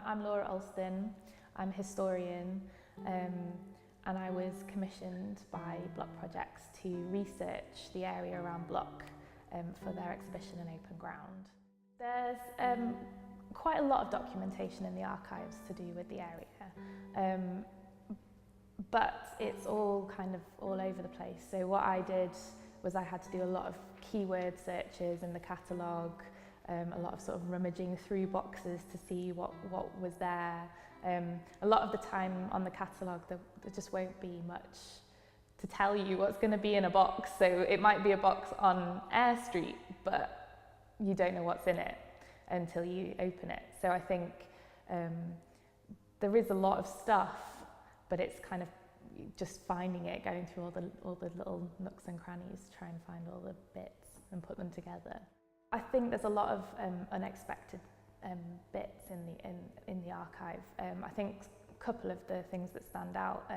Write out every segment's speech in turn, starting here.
I'm Alston. I'm a historian, and I was commissioned by Bloc Projects to research the area around Bloc for their exhibition in Open Ground. There's quite a lot of documentation in the archives to do with the area, but it's all kind of all over the place. So what I did was I had to do a lot of keyword searches in the catalogue, a lot of sort of rummaging through boxes to see what was there. A lot of the time on the catalogue there just won't be much to tell you what's going to be in a box. So it might be a box on Eyre Street, but you don't know what's in it until you open it. So I think there is a lot of stuff, but it's kind of just finding it, going through all the little nooks and crannies to try and find all the bits and put them together. I think there's a lot of unexpected bits in the archive. I think a couple of the things that stand out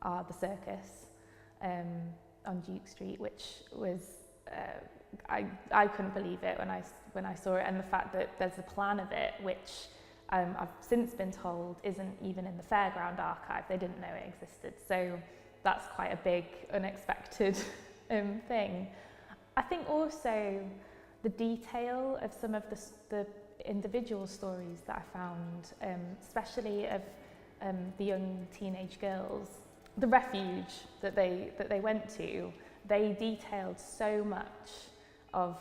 are the circus on Duke Street, which was I couldn't believe it when I saw it, and the fact that there's a plan of it, which I've since been told isn't even in the Fairground archive. They didn't know it existed, so that's quite a big unexpected thing. I think also the detail of some of the individual stories that I found, especially of the young teenage girls, the refuge that they went to, they detailed so much of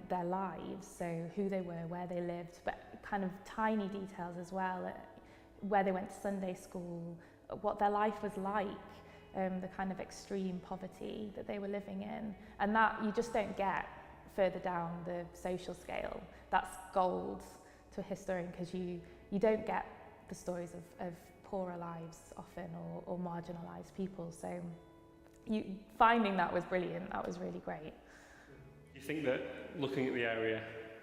their lives, so who they were, where they lived, but kind of tiny details as well, where they went to Sunday school, what their life was like, the kind of extreme poverty that they were living in, and that you just don't get further down the social scale. That's gold to a historian, because you don't get the stories of poorer lives often, or marginalised people. So finding that was brilliant. That was really great. Do you think that looking at the area,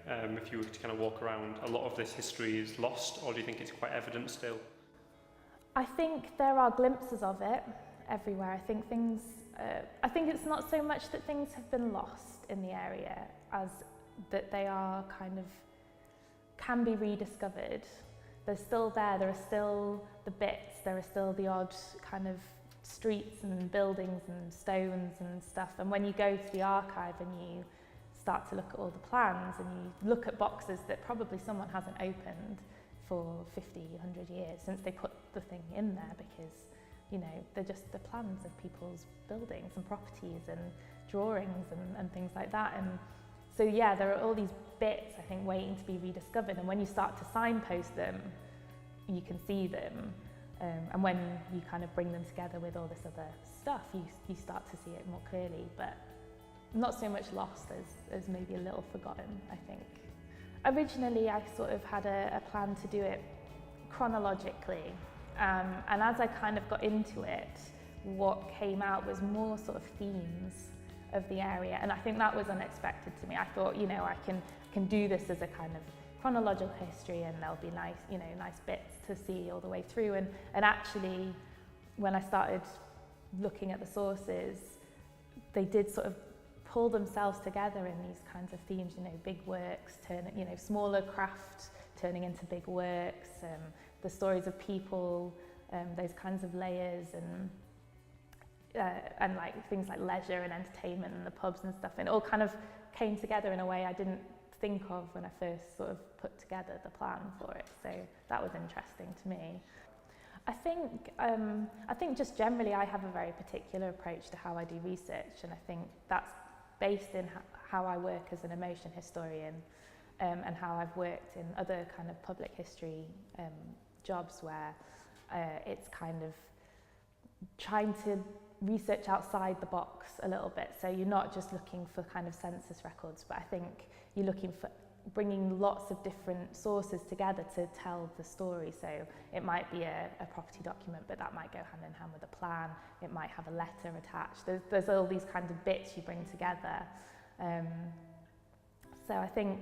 if you were to kind of walk around, a lot of this history is lost, or do you think it's quite evident still? I think there are glimpses of it everywhere. I think it's not so much that things have been lost in the area as that they are kind of can be rediscovered. They're still there are still the bits, there are still the odd kind of streets and buildings and stones and stuff, and when you go to the archive and you start to look at all the plans and you look at boxes that probably someone hasn't opened for 50, 100 years since they put the thing in there, because you know, they're just the plans of people's buildings and properties and drawings and things like that. And so yeah, there are all these bits, I think, waiting to be rediscovered, and when you start to signpost them, you can see them, and when you kind of bring them together with all this other stuff, you start to see it more clearly, but not so much lost as maybe a little forgotten, I think. Originally, I sort of had a plan to do it chronologically, and as I kind of got into it, what came out was more sort of themes of the area, and I think that was unexpected to me. I thought, you know, I can do this as a kind of chronological history, and there'll be nice, you know, nice bits to see all the way through. And actually, when I started looking at the sources, they did sort of pull themselves together in these kinds of themes. You know, big works smaller craft turning into big works. The stories of people, those kinds of layers, and like things like leisure and entertainment and the pubs and stuff, and it all kind of came together in a way I didn't think of when I first sort of put together the plan for it. So that was interesting to me. I think just generally I have a very particular approach to how I do research, and I think that's based in how I work as an emotion historian, and how I've worked in other kind of public history jobs where it's kind of trying to research outside the box a little bit. So you're not just looking for kind of census records, but I think you're looking for bringing lots of different sources together to tell the story. So it might be a property document, but that might go hand in hand with a plan. It might have a letter attached. There's all these kinds of bits you bring together. So I think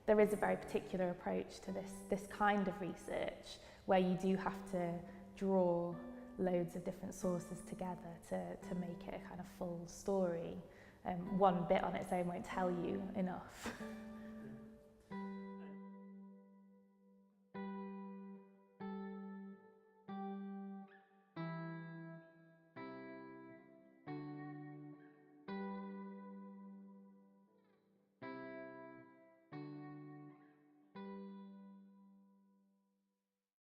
there is a very particular approach to this kind of research, where you do have to draw loads of different sources together to make it a kind of full story. One bit on its own won't tell you enough.